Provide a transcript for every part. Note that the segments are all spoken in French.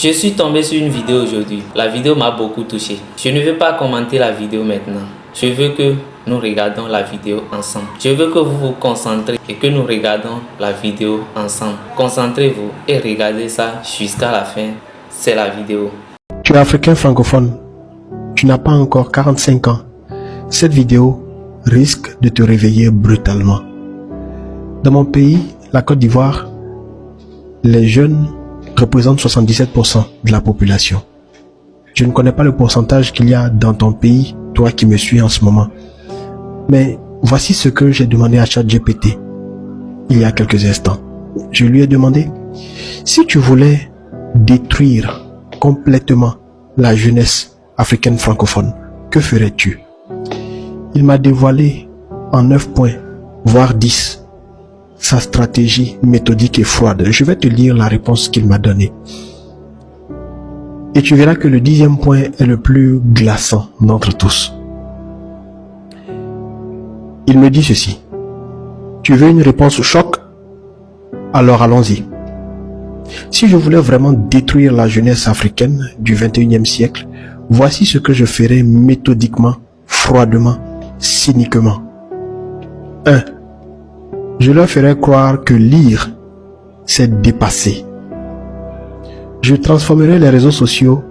Je suis tombé sur une vidéo aujourd'hui. La vidéo m'a beaucoup touché. Je ne veux pas commenter la vidéo maintenant. Je veux que nous regardons la vidéo ensemble. Je veux que vous vous concentrez et que nous regardons la vidéo ensemble. Concentrez-vous et regardez ça jusqu'à la fin. C'est la vidéo. Tu es africain francophone. Tu n'as pas encore 45 ans. Cette vidéo risque de te réveiller brutalement. Dans mon pays, la Côte d'Ivoire, les jeunes représentent 77% de la population. Je ne connais pas le pourcentage qu'il y a dans ton pays, toi qui me suis en ce moment. Mais voici ce que j'ai demandé à ChatGPT il y a quelques instants. Je lui ai demandé, si tu voulais détruire complètement la jeunesse africaine francophone, que ferais-tu? Il m'a dévoilé en 9 points, voire 10, sa stratégie méthodique et froide. Je vais te lire la réponse qu'il m'a donnée. Et tu verras que le 10e point est le plus glaçant d'entre tous. Il me dit ceci. Tu veux une réponse choc? Alors allons-y. Si je voulais vraiment détruire la jeunesse africaine du 21e siècle, voici ce que je ferais méthodiquement, froidement, cyniquement. 1. Je leur ferais croire que lire, c'est dépasser. Je transformerai les réseaux sociaux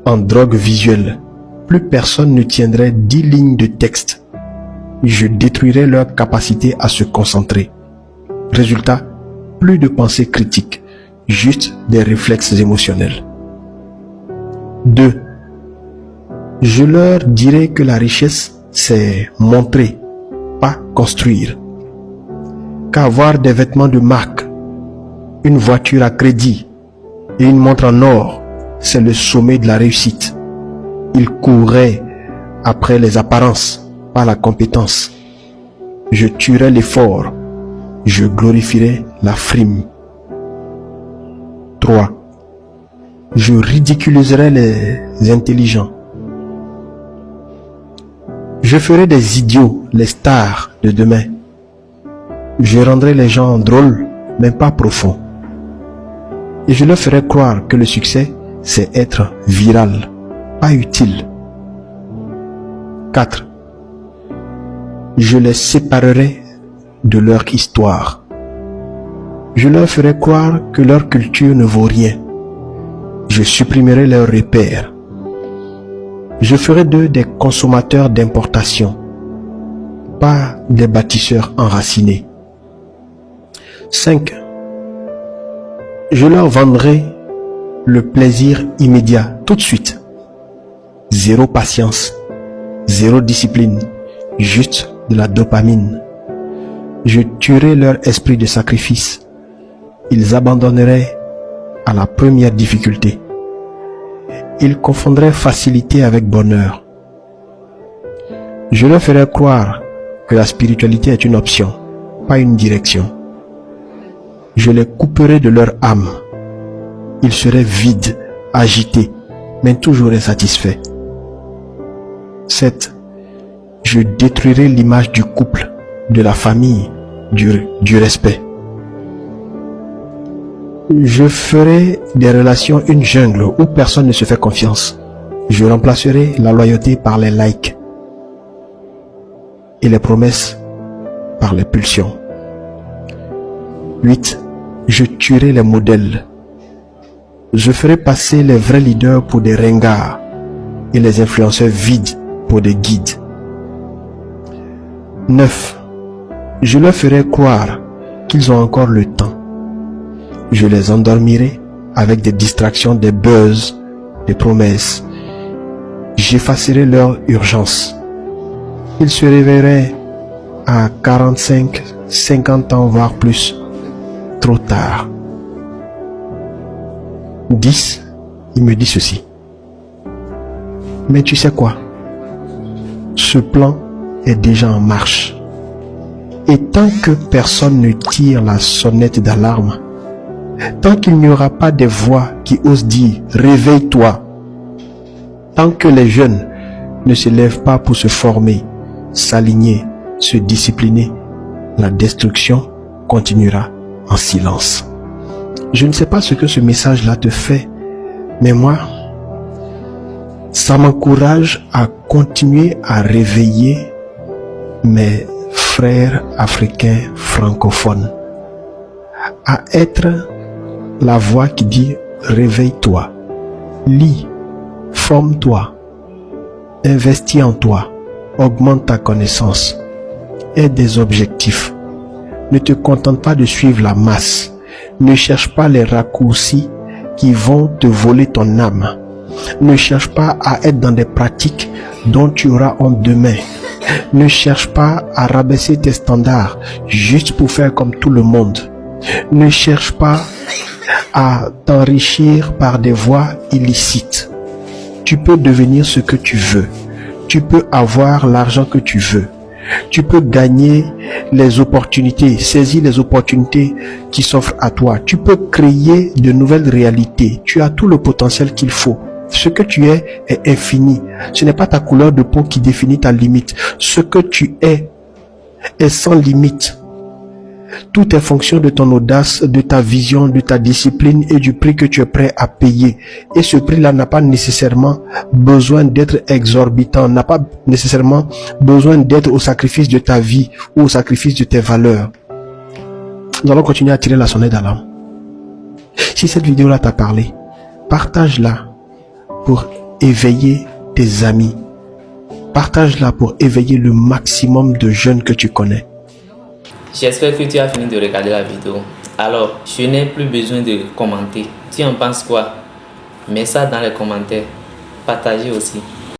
en drogue visuelle. Plus personne ne tiendrait 10 lignes de texte. Je détruirai leur capacité à se concentrer. Résultat, plus de pensée critique, juste des réflexes émotionnels. 2. Je leur dirai que la richesse, c'est montrer, pas construire. Qu'avoir des vêtements de marque, une voiture à crédit et une montre en or, c'est le sommet de la réussite. Ils courraient après les apparences, pas la compétence. Je tuerai l'effort, je glorifierai la frime. 3. Je ridiculiserai les intelligents. Je ferai des idiots les stars de demain. Je rendrai les gens drôles, mais pas profonds. Et je leur ferai croire que le succès, c'est être viral, pas utile. 4. Je les séparerai de leur histoire. Je leur ferai croire que leur culture ne vaut rien. Je supprimerai leurs repères. Je ferai d'eux des consommateurs d'importation, pas des bâtisseurs enracinés. 5. Je leur vendrai le plaisir immédiat, tout de suite. Zéro patience, zéro discipline, juste de la dopamine. Je tuerai leur esprit de sacrifice. Ils abandonneraient à la première difficulté. Ils confondraient facilité avec bonheur. Je leur ferai croire que la spiritualité est une option, pas une direction. Je les couperai de leur âme. Ils seraient vides, agités, mais toujours insatisfaits. 7. Je détruirai l'image du couple, de la famille, du respect. Je ferai des relations une jungle où personne ne se fait confiance. Je remplacerai la loyauté par les likes et les promesses par les pulsions. 8. Je tuerai les modèles. Je ferai passer les vrais leaders pour des ringards et les influenceurs vides pour des guides. 9. Je leur ferai croire qu'ils ont encore le temps. Je les endormirai avec des distractions, des buzz, des promesses. J'effacerai leur urgence. Ils se réveilleraient à 45, 50 ans, voire plus. Trop tard. 10. Il me dit ceci. Mais tu sais quoi? Ce plan est déjà en marche. Et tant que personne ne tire la sonnette d'alarme, tant qu'il n'y aura pas des voix qui osent dire « réveille-toi », tant que les jeunes ne se lèvent pas pour se former, s'aligner, se discipliner, la destruction continuera en silence. Je ne sais pas ce que ce message-là te fait Mais moi, ça m'encourage à continuer à réveiller mes frères africains francophones, à être la voix qui dit réveille-toi, lis, forme-toi, investis en toi, augmente ta connaissance, aie des objectifs. Ne te contente pas de suivre la masse, ne cherche pas les raccourcis qui vont te voler ton âme. Ne cherche pas à être dans des pratiques dont tu auras honte demain. Ne cherche pas à rabaisser tes standards juste pour faire comme tout le monde. Ne cherche pas à t'enrichir par des voies illicites. Tu peux devenir ce que tu veux. Tu peux avoir l'argent que tu veux. Tu peux gagner les opportunités, saisir les opportunités qui s'offrent à toi. Tu peux créer de nouvelles réalités. Tu as tout le potentiel qu'il faut. Ce que tu es est infini. Ce n'est pas ta couleur de peau qui définit ta limite. Ce que tu es sans limite. Tout est fonction de ton audace, de ta vision, de ta discipline et du prix que tu es prêt à payer. Et ce prix-là n'a pas nécessairement besoin d'être exorbitant, n'a pas nécessairement besoin d'être au sacrifice de ta vie ou au sacrifice de tes valeurs. Nous allons continuer à tirer la sonnette d'alarme. Si cette vidéo-là t'a parlé, partage-la pour éveiller tes amis. Partage-la pour éveiller le maximum de jeunes que tu connais. J'espère que tu as fini de regarder la vidéo. Alors, je n'ai plus besoin de commenter. Tu en penses quoi? Mets ça dans les commentaires. Partagez aussi.